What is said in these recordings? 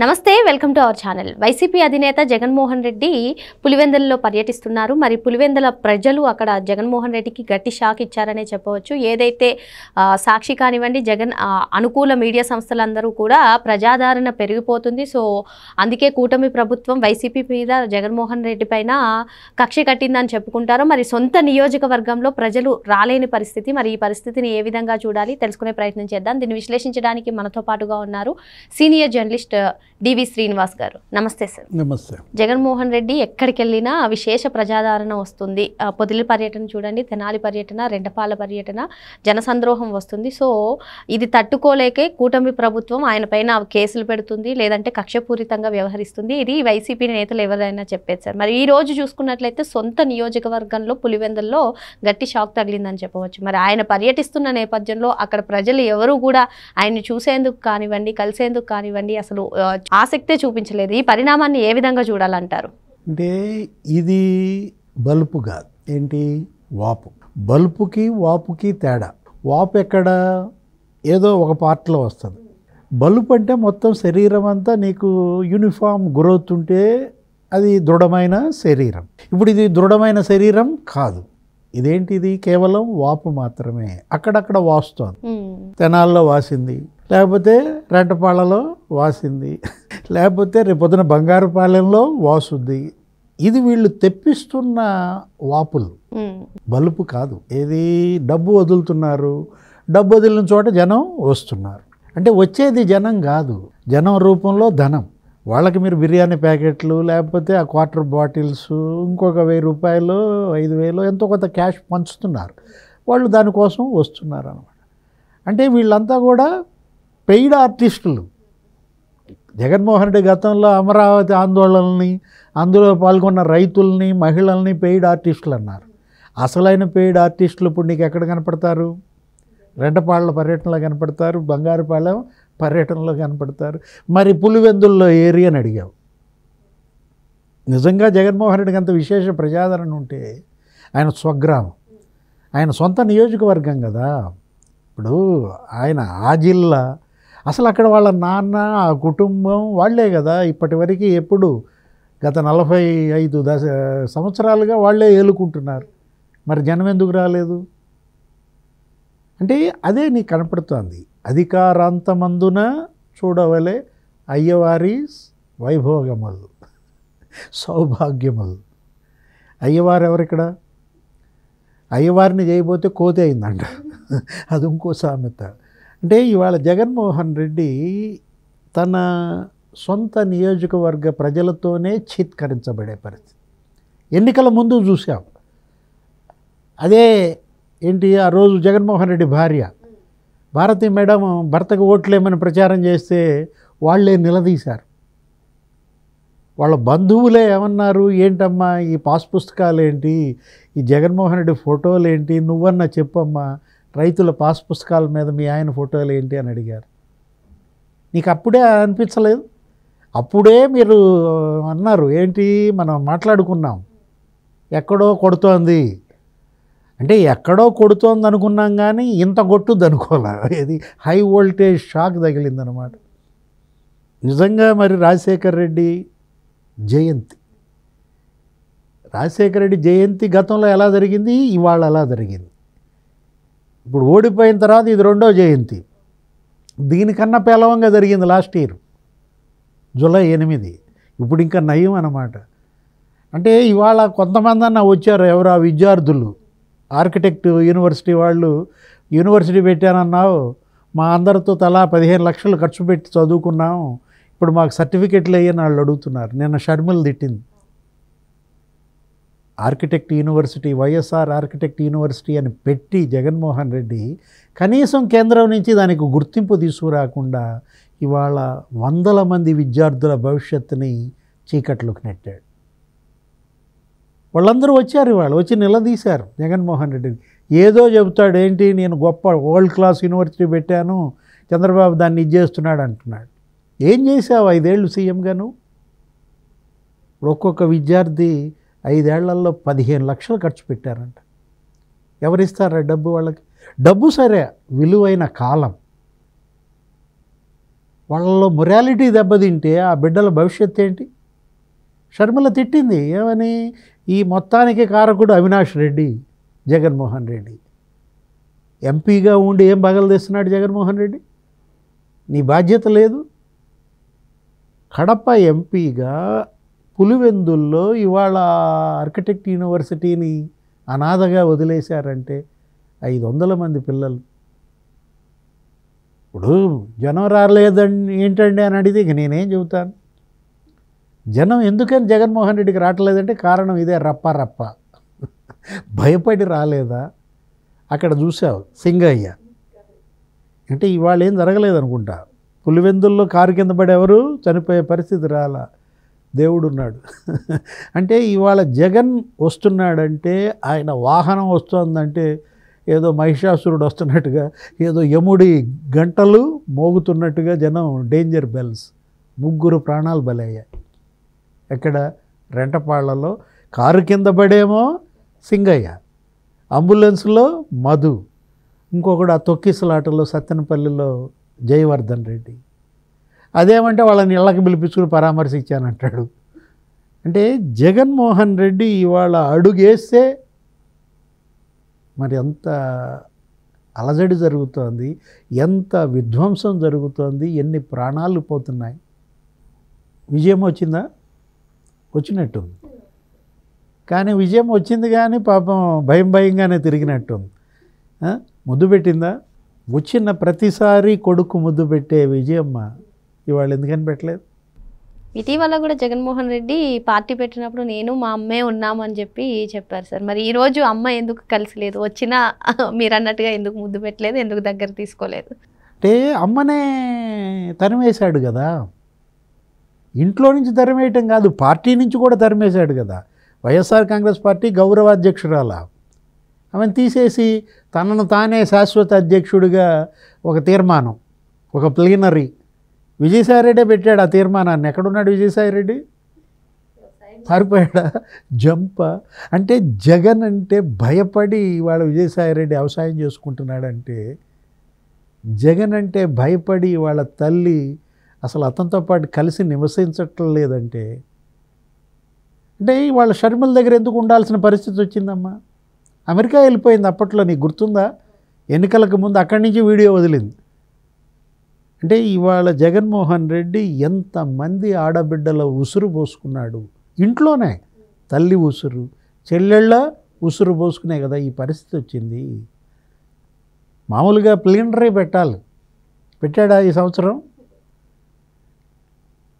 నమస్తే, welcome to our channel. YCP అధినేత జగన్మోహన్ రెడ్డి పులివెందులలో పర్యటిస్తున్నారు. మరి పులివెందుల ప్రజలు అక్కడ జగన్మోహన్ రెడ్డికి గట్టి షాక్ ఇచ్చారనే చెప్పవచ్చు. ఏదైతే సాక్షి కానివ్వండి, జగన్ అనుకూల మీడియా సంస్థలందరూ కూడా ప్రజాదరణ పెరిగిపోతుంది. సో అందుకే కూటమి ప్రభుత్వం వైసీపీ మీద జగన్మోహన్ రెడ్డి పైన కక్ష కట్టిందని చెప్పుకుంటారు. మరి సొంత నియోజకవర్గంలో ప్రజలు రాలేని పరిస్థితి. మరి ఈ పరిస్థితిని ఏ విధంగా చూడాలి తెలుసుకునే ప్రయత్నం చేద్దాం. దీన్ని విశ్లేషించడానికి మనతో పాటుగా ఉన్నారు సీనియర్ జర్నలిస్ట్ డివి శ్రీనివాస్ గారు. నమస్తే సార్. నమస్తే. జగన్మోహన్ రెడ్డి ఎక్కడికి వెళ్ళినా విశేష ప్రజాదరణ వస్తుంది. పొదిలి పర్యటన చూడండి, తెనాలి పర్యటన, రెండపాల పర్యటన, జనసంద్రోహం వస్తుంది. సో ఇది తట్టుకోలేకే కూటమి ప్రభుత్వం ఆయన పైన కేసులు పెడుతుంది, లేదంటే కక్షపూరితంగా వ్యవహరిస్తుంది. ఇది వైసీపీ నేతలు ఎవరైనా చెప్పేది సార్. మరి ఈ రోజు చూసుకున్నట్లయితే సొంత నియోజకవర్గంలో పులివెందుల్లో గట్టి షాక్ తగిలిందని చెప్పవచ్చు. మరి ఆయన పర్యటిస్తున్న నేపథ్యంలో అక్కడ ప్రజలు ఎవరు కూడా ఆయన్ని చూసేందుకు కానివ్వండి, కలిసేందుకు కానివ్వండి అసలు ఆసక్తే చూపించలేదు. ఈ పరిణామాన్ని ఏ విధంగా చూడాలంటారు? అంటే ఇది బల్బు కాదు, ఏంటి వాపు. బల్బుకి వాపుకి తేడా. వాపు ఎక్కడ ఏదో ఒక పార్ట్లో వస్తుంది. బల్బు అంటే మొత్తం శరీరం అంతా నీకు యూనిఫామ్ గ్రోత్ ఉంటే అది దృఢమైన శరీరం. ఇప్పుడు ఇది దృఢమైన శరీరం కాదు. ఇదేంటిది కేవలం వాపు మాత్రమే. అక్కడక్కడ వాస్తోంది. తెనాల్లో వాసింది, లేకపోతే రెంటపాళ్ళలో వాసింది, లేకపోతే రేపొద్దున బంగారుపాలెంలో వాసుద్ది. ఇది వీళ్ళు తెప్పిస్తున్న వాపులు, బలుపు కాదు. ఏది డబ్బు వదులుతున్నారు, డబ్బు వదిలిన చోట జనం వస్తున్నారు. అంటే వచ్చేది జనం కాదు, జనం రూపంలో ధనం. వాళ్ళకి మీరు బిర్యానీ ప్యాకెట్లు, లేకపోతే ఆ క్వార్టర్ బాటిల్స్, ఇంకొక 1000 రూపాయలు 5000 ఎంతో కొంత క్యాష్ పంచుతున్నారు. వాళ్ళు దానికోసం వస్తున్నారు అన్నమాట. అంటే వీళ్ళంతా కూడా పెయిడ్ ఆర్టిస్టులు. జగన్మోహన్ రెడ్డి గతంలో అమరావతి ఆందోళనని, అందులో పాల్గొన్న రైతుల్ని, మహిళల్ని పెయిడ్ ఆర్టిస్టులు అన్నారు. అసలైన పెయిడ్ ఆర్టిస్టులు ఇప్పుడు నీకు ఎక్కడ కనపడతారు? రెంటపాళ్ళ పర్యటనలో కనపడతారు, బంగారుపాలెం పర్యటనలో కనపడతారు. మరి పులివెందుల్లో ఏరియని అడిగావు. నిజంగా జగన్మోహన్ రెడ్డికి అంత విశేష ప్రజాదరణ ఉంటే ఆయన స్వగ్రామం, ఆయన సొంత నియోజకవర్గం కదా. ఇప్పుడు ఆయన ఆ జిల్లా, అసలు అక్కడ వాళ్ళ నాన్న, ఆ కుటుంబం వాళ్ళే కదా ఇప్పటి వరకు. ఎప్పుడు గత 45 సంవత్సరాలుగా వాళ్ళే ఏలుకుంటున్నారు. మరి జనం ఎందుకు రాలేదు అంటే అదే నీకు కనపడుతోంది. అధికారాంతమందున చూడవలే అయ్యవారి వైభోగములు, సౌభాగ్యములు. అయ్యవారు ఎవరిక్కడ? అయ్యవారిని చేయబోతే కోతి అయిందంట, అది ఇంకో సామెత. అంటే ఇవాళ జగన్మోహన్ రెడ్డి తన సొంత నియోజకవర్గ ప్రజలతోనే చిత్కరించబడే పరిస్థితి ఎన్నికల ముందు చూసాం. అదే ఏంటి, ఆ రోజు జగన్మోహన్ రెడ్డి భార్య భారతి మేడం భర్తకు ఓట్లేమని ప్రచారం చేస్తే వాళ్ళే నిలదీశారు. వాళ్ళ బంధువులే ఏమన్నారు, ఏంటమ్మా ఈ పాస్ పుస్తకాలు ఏంటి, ఈ జగన్మోహన్ రెడ్డి ఫోటోలు ఏంటి, నువ్వన్నా చెప్పమ్మా, రైతుల పాస్ పుస్తకాల మీద మీ ఆయన ఫోటోలు ఏంటి అని అడిగారు. నీకు అప్పుడే అనిపించలేదు? అప్పుడే మీరు అన్నారు ఏంటి, మనం మాట్లాడుకున్నాం ఎక్కడో కొడుతోంది అంటే. ఎక్కడో కొడుతోంది అనుకున్నాం కానీ ఇంత కొట్టుద్ది అనుకోలే. ఇది హై వోల్టేజ్ షాక్ తగిలిందనమాట. నిజంగా మరి రాజశేఖర్ రెడ్డి జయంతి, రాజశేఖర రెడ్డి జయంతి గతంలో ఎలా జరిగింది, ఇవాళ ఎలా జరిగింది. ఇప్పుడు ఓడిపోయిన తర్వాత ఇది 2వ జయంతి. దీనికన్నా పేలవంగా జరిగింది లాస్ట్ ఇయర్ జూలై 8. ఇప్పుడు ఇంకా నయం అన్నమాట. అంటే ఇవాళ కొంతమంది అన్న వచ్చారు, ఎవరు ఆ విద్యార్థులు, ఆర్కిటెక్ట్ యూనివర్సిటీ వాళ్ళు, యూనివర్సిటీ పెట్టానన్నావు, మా అందరితో తలా 15 లక్షలు ఖర్చు పెట్టి చదువుకున్నాం, ఇప్పుడు మాకు సర్టిఫికెట్లు అయ్యని వాళ్ళు అడుగుతున్నారు. నిన్న షర్మిల తిట్టింది. Architect university, YSR architect university అని పెట్టి జగన్మోహన్ రెడ్డి కనీసం కేంద్రం నుంచి దానికి గుర్తింపు తీసుకురాకుండా ఇవాళ వందల మంది విద్యార్థుల భవిష్యత్తుని చీకట్లోకి నెట్టాడు. వాళ్ళందరూ వచ్చారు, ఇవాళ వచ్చి నిలదీశారు జగన్మోహన్ రెడ్డిని. ఏదో చెబుతాడు, ఏంటి నేను గొప్ప వరల్డ్ క్లాస్ యూనివర్సిటీ పెట్టాను, చంద్రబాబు దాన్ని ఇచ్చేస్తున్నాడు అంటున్నాడు. ఏం చేసావు 5 ఏళ్ళు సీఎంగాను? ఒక్కొక్క విద్యార్థి 5 ఏళ్లలో 15 లక్షలు ఖర్చు పెట్టారంట. ఎవరిస్తారా డబ్బు వాళ్ళకి? డబ్బు సరే, విలువైన కాలం. వాళ్ళలో మొరాలిటీ దెబ్బతింటే ఆ బిడ్డల భవిష్యత్తు ఏంటి? షర్మిల తిట్టింది ఏమని, ఈ మొత్తానికి కారకుడు అవినాష్ రెడ్డి, జగన్మోహన్ రెడ్డి. ఎంపీగా ఉండి ఏం బగలు తెస్తున్నాడు జగన్మోహన్ రెడ్డి? నీ బాధ్యత లేదు. కడప ఎంపీగా పులివెందుల్లో ఇవాళ ఆర్కిటెక్ట్ యూనివర్సిటీని అనాథగా వదిలేశారంటే 500 మంది పిల్లలు. ఇప్పుడు జనం రాలేదండి ఏంటండి అని అడిగితే ఇక నేనేం చెబుతాను? జనం ఎందుకని జగన్మోహన్ రెడ్డికి రావట్లేదంటే కారణం ఇదే, రప్ప భయపడి రాలేదా? అక్కడ చూసావు సింగయ్య అంటే ఇవాళ ఏం జరగలేదనుకుంటా. పులివెందుల్లో కారు కింద పడి ఎవరు చనిపోయే పరిస్థితి రాలా, దేవుడు ఉన్నాడు. అంటే ఇవాళ జగన్ వస్తున్నాడంటే, ఆయన వాహనం వస్తుందంటే ఏదో మహిషాసురుడు వస్తున్నట్టుగా, ఏదో యముడి గంటలు మోగుతున్నట్టుగా జనం డేంజర్ బెల్స్. 3 ప్రాణాలు బలయ్యాయి. ఎక్కడ? రెంటపాళ్లలో. కారు కింద పడేమో సింగయ్య, అంబులెన్స్లో మధు, ఇంకొకడు ఆ తొక్కిసలాటలో సత్తెనపల్లిలో జయవర్ధన్ రెడ్డి. అదేమంటే వాళ్ళని ఇళ్ళకి పిలిపించుకుని పరామర్శించానంటాడు. అంటే జగన్మోహన్ రెడ్డి ఇవాళ అడుగేస్తే మరి ఎంత అలజడి జరుగుతోంది, ఎంత విధ్వంసం జరుగుతోంది, ఎన్ని ప్రాణాలు పోతున్నాయి. విజయం వచ్చిందా? వచ్చినట్టుంది. కానీ విజయం వచ్చింది కానీ పాపం భయంగానే తిరిగినట్టుంది. ముద్దు పెట్టిందా? వచ్చిన ప్రతిసారి కొడుకు ముద్దు పెట్టే విజయమ్మ ఇవాళ ఎందుకని పెట్టలేదు? ఇటీవల కూడా జగన్మోహన్ రెడ్డి పార్టీ పెట్టినప్పుడు నేను మా అమ్మే ఉన్నామని చెప్పారు సార్. మరి ఈరోజు అమ్మ ఎందుకు కలిసి లేదు? వచ్చినా మీరు అన్నట్టుగా ఎందుకు ముద్దు పెట్టలేదు, ఎందుకు దగ్గర తీసుకోలేదు? అంటే అమ్మనే తరిమేశాడు కదా, ఇంట్లో నుంచి తరిమేయటం కాదు, పార్టీ నుంచి కూడా తరిమేశాడు కదా. వైఎస్ఆర్ కాంగ్రెస్ పార్టీ గౌరవ అధ్యక్షురాల ఆమెను తీసేసి తనను తానే శాశ్వత అధ్యక్షుడిగా ఒక తీర్మానం, ఒక ప్లీనరీ విజయసాయిరెడ్డే పెట్టాడు. ఆ తీర్మానాన్ని ఎక్కడున్నాడు విజయసాయిరెడ్డి? పారిపోయాడా? జంప. అంటే జగన్ అంటే భయపడి ఇవాళ విజయసాయిరెడ్డి వ్యవసాయం చేసుకుంటున్నాడంటే, జగన్ అంటే భయపడి వాళ్ళ తల్లి అసలు అతనితో పాటు కలిసి నివసించటం లేదంటే, అంటే వాళ్ళ షర్మిల దగ్గర ఎందుకు ఉండాల్సిన పరిస్థితి వచ్చిందమ్మా? అమెరికా వెళ్ళిపోయింది అప్పట్లో, నీకు గుర్తుందా? ఎన్నికలకు ముందు అక్కడి నుంచి వీడియో వదిలింది. అంటే ఇవాళ జగన్మోహన్ రెడ్డి ఎంతమంది ఆడబిడ్డల ఉసురు పోసుకున్నాడు ఇంట్లోనే. తల్లి ఉసురు, చెల్లెళ్ళ ఉసురు పోసుకునే కదా ఈ పరిస్థితి వచ్చింది. మామూలుగా ప్లీనరీ పెట్టాలి, పెట్టాడా ఈ సంవత్సరం?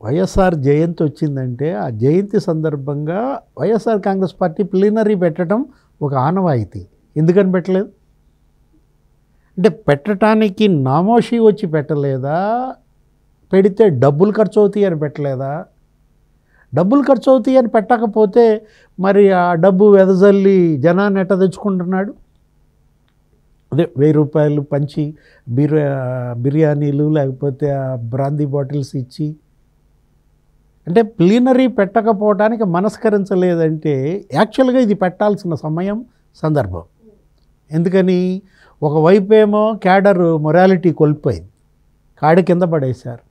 వైఎస్ఆర్ జయంతి వచ్చిందంటే ఆ జయంతి సందర్భంగా వైఎస్ఆర్ కాంగ్రెస్ పార్టీ ప్లీనరీ పెట్టడం ఒక ఆనవాయితీ. ఎందుకని పెట్టలేదు? అంటే పెట్టడానికి నామోషి వచ్చి పెట్టలేదా? పెడితే డబ్బులు ఖర్చు అవుతాయి అని పెట్టలేదా? డబ్బులు ఖర్చు అవుతాయి అని పెట్టకపోతే మరి ఆ డబ్బు వెదజల్లి జనాన్ని ఎట్ట తెచ్చుకుంటున్నాడు? అదే 1000 రూపాయలు పంచి బిర్యానీలు లేకపోతే ఆ బ్రాందీ బాటిల్స్ ఇచ్చి. అంటే ప్లీనరీ పెట్టకపోవడానికి మనస్కరించలేదంటే యాక్చువల్గా ఇది పెట్టాల్సిన సమయం, సందర్భం. ఎందుకని? ఒకవైపేమో క్యాడర్ మొరాలిటీ కోల్పోయింది, కాడి కింద పడేశారు.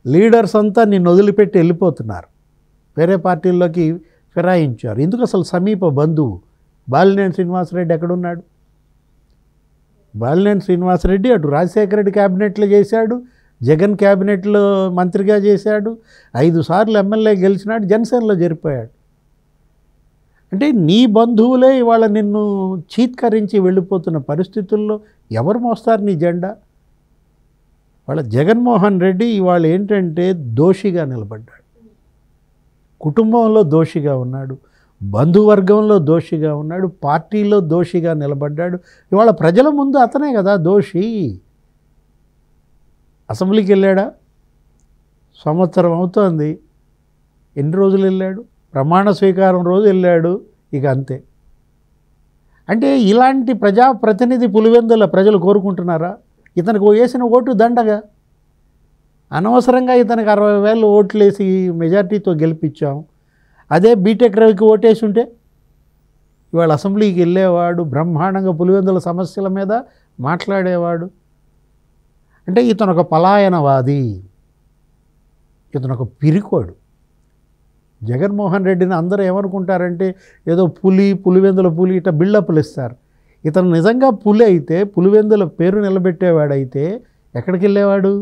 లీడర్స్ అంతా నిన్ను వదిలిపెట్టి వెళ్ళిపోతున్నారు, వేరే పార్టీల్లోకి ఫిరాయించారు. ఎందుకు? అసలు సమీప బంధువు బాలినేని శ్రీనివాసరెడ్డి ఎక్కడున్నాడు? బాలినేని శ్రీనివాసరెడ్డి అటు రాజశేఖర రెడ్డి క్యాబినెట్లో చేశాడు, జగన్ క్యాబినెట్లో మంత్రిగా చేశాడు, 5 సార్లు ఎమ్మెల్యే గెలిచినాడు, జనసేనలో చేరిపోయాడు. అంటే నీ బంధువులే ఇవాళ నిన్ను చీత్కరించి వెళ్ళిపోతున్న పరిస్థితుల్లో ఎవరు మోస్తారు నీ జెండా? వాళ్ళ జగన్మోహన్ రెడ్డి ఇవాళ ఏంటంటే దోషిగా నిలబడ్డాడు, కుటుంబంలో దోషిగా ఉన్నాడు, బంధువర్గంలో దోషిగా ఉన్నాడు, పార్టీలో దోషిగా నిలబడ్డాడు. ఇవాళ ప్రజల ముందు అతనే కదా దోషి. అసెంబ్లీకి వెళ్ళాడా? సంవత్సరం అవుతోంది. ఎన్ని రోజులు వెళ్ళాడు? ప్రమాణ స్వీకారం రోజు వెళ్ళాడు, ఇక అంతే. అంటే ఇలాంటి ప్రజాప్రతినిధి పులివెందుల ప్రజలు కోరుకుంటున్నారా? ఇతనికి వేసిన ఓటు దండగా, అనవసరంగా ఇతనికి 60,000 ఓట్లు వేసి మెజార్టీతో గెలిపించాం. అదే బీటెక్ రవికి ఓటేసి ఉంటే ఇవాళ అసెంబ్లీకి వెళ్ళేవాడు, బ్రహ్మాండంగా పులివెందుల సమస్యల మీద మాట్లాడేవాడు. అంటే ఇతను ఒక పలాయనవాది. ఇతను ఒక పిరికోడు. జగన్మోహన్ రెడ్డిని అందరూ ఏమనుకుంటారంటే ఏదో పులివెందుల పులి ఇట్లా బిల్డప్లు ఇస్తారు. ఇతను నిజంగా పులి అయితే, పులివెందుల పేరు నిలబెట్టేవాడైతే ఎక్కడికి వెళ్ళేవాడు?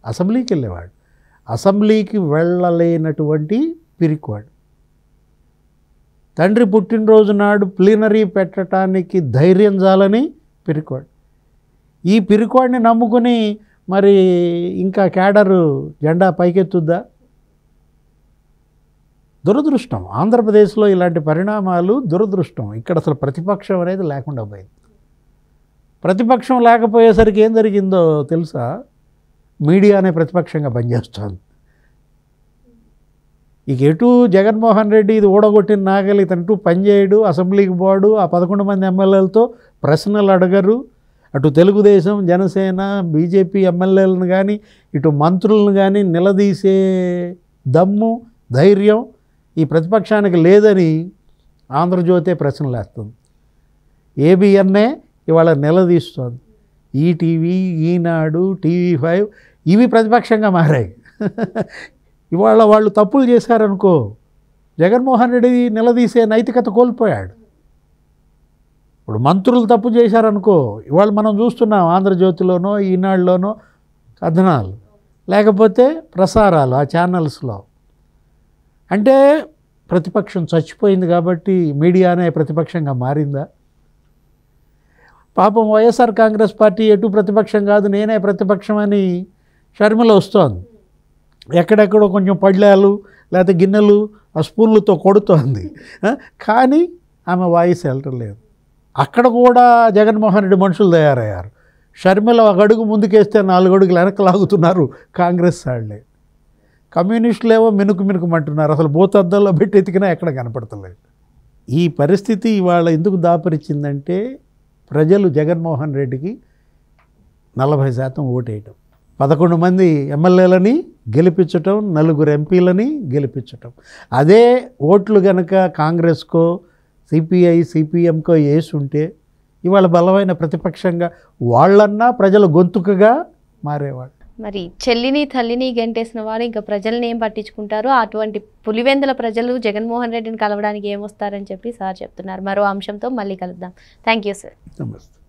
అసెంబ్లీకి వెళ్ళేవాడు. అసెంబ్లీకి వెళ్ళలేనటువంటి పిరికోడు. తండ్రి పుట్టినరోజు నాడు ప్లీనరీ పెట్టడానికి ధైర్యం చాలని పిరికోడు. ఈ పిరికోడిని నమ్ముకుని మరి ఇంకా క్యాడరు జెండా పైకెత్తుద్దా? దురదృష్టం. ఆంధ్రప్రదేశ్లో ఇలాంటి పరిణామాలు దురదృష్టం. ఇక్కడ అసలు ప్రతిపక్షం అనేది లేకుండా పోయింది. ప్రతిపక్షం లేకపోయేసరికి ఏం జరిగిందో తెలుసా? మీడియానే ప్రతిపక్షంగా పనిచేస్తుంది. ఇక ఎటు జగన్మోహన్ రెడ్డి ఇది ఓడగొట్టిన నాగలి, ఇతను పనిచేయడు, అసెంబ్లీకి పోడు, ఆ 11 మంది ఎమ్మెల్యేలతో ప్రశ్నలు అడగరు. అటు తెలుగుదేశం, జనసేన, బీజేపీ ఎమ్మెల్యేలను కానీ ఇటు మంత్రులను కానీ నిలదీసే దమ్ము, ధైర్యం ఈ ప్రతిపక్షానికి లేదని ఆంధ్రజ్యోతే ప్రశ్నలు వేస్తుంది. ఏబిఎన్ఏ ఇవాళ నిలదీస్తోంది. ఈటీవీ, ఈనాడు, TV5 ఇవి ప్రతిపక్షంగా మారాయి. ఇవాళ వాళ్ళు తప్పులు చేశారనుకో, జగన్మోహన్ రెడ్డి నిలదీసే నైతికత కోల్పోయాడు. ఇప్పుడు మంత్రులు తప్పు చేశారనుకో, ఇవాళ మనం చూస్తున్నాం ఆంధ్రజ్యోతిలోనో ఈనాడులోనో కథనాలు, లేకపోతే ప్రసారాలు ఆ ఛానల్స్లో. అంటే ప్రతిపక్షం చచ్చిపోయింది కాబట్టి మీడియానే ప్రతిపక్షంగా మారిందా? పాపం వైఎస్ఆర్ కాంగ్రెస్ పార్టీ ఎటు ప్రతిపక్షం కాదు, నేనే ప్రతిపక్షం అని షర్మిల వస్తోంది. ఎక్కడెక్కడో కొంచెం పళ్ళాలు లేకపోతే గిన్నెలు ఆ స్పూన్లతో కొడుతోంది, కానీ ఆమె వాయిస్ వెళ్ళటం లేదు. అక్కడ కూడా జగన్మోహన్ రెడ్డి మనుషులు తయారయ్యారు. షర్మిల ఒక అడుగు ముందుకేస్తే 4 అడుగులు వెనక్కి లాగుతున్నారు కాంగ్రెస్ వాళ్ళే. కమ్యూనిస్టులు ఏవో మినుకుమంటున్నారు. అసలు భూతద్దంలో పెట్టి ఎతికినా ఎక్కడ కనపడతలేదు. ఈ పరిస్థితి ఇవాళ ఎందుకు దాపరిచిందంటే ప్రజలు జగన్మోహన్ రెడ్డికి 40% ఓటేయటం, 11 మంది ఎమ్మెల్యేలని గెలిపించటం, 4 ఎంపీలని గెలిపించటం. అదే ఓట్లు కనుక కాంగ్రెస్కో, సిపిఐ, సిపిఎంకో వేసుంటే ఇవాళ బలమైన ప్రతిపక్షంగా వాళ్ళన్నా ప్రజల గొంతుకగా మారేవాళ్ళు. మరి చెల్లిని తల్లిని గెంటేసిన వారు ఇంకా ప్రజల్ని ఏం పట్టించుకుంటారు? అటువంటి పులివెందుల ప్రజలు జగన్మోహన్ రెడ్డిని కలవడానికి ఏమొస్తారని చెప్పి సార్ చెప్తున్నారు. మరో అంశంతో మళ్ళీ కలుద్దాం. Thank you sir. నమస్తే.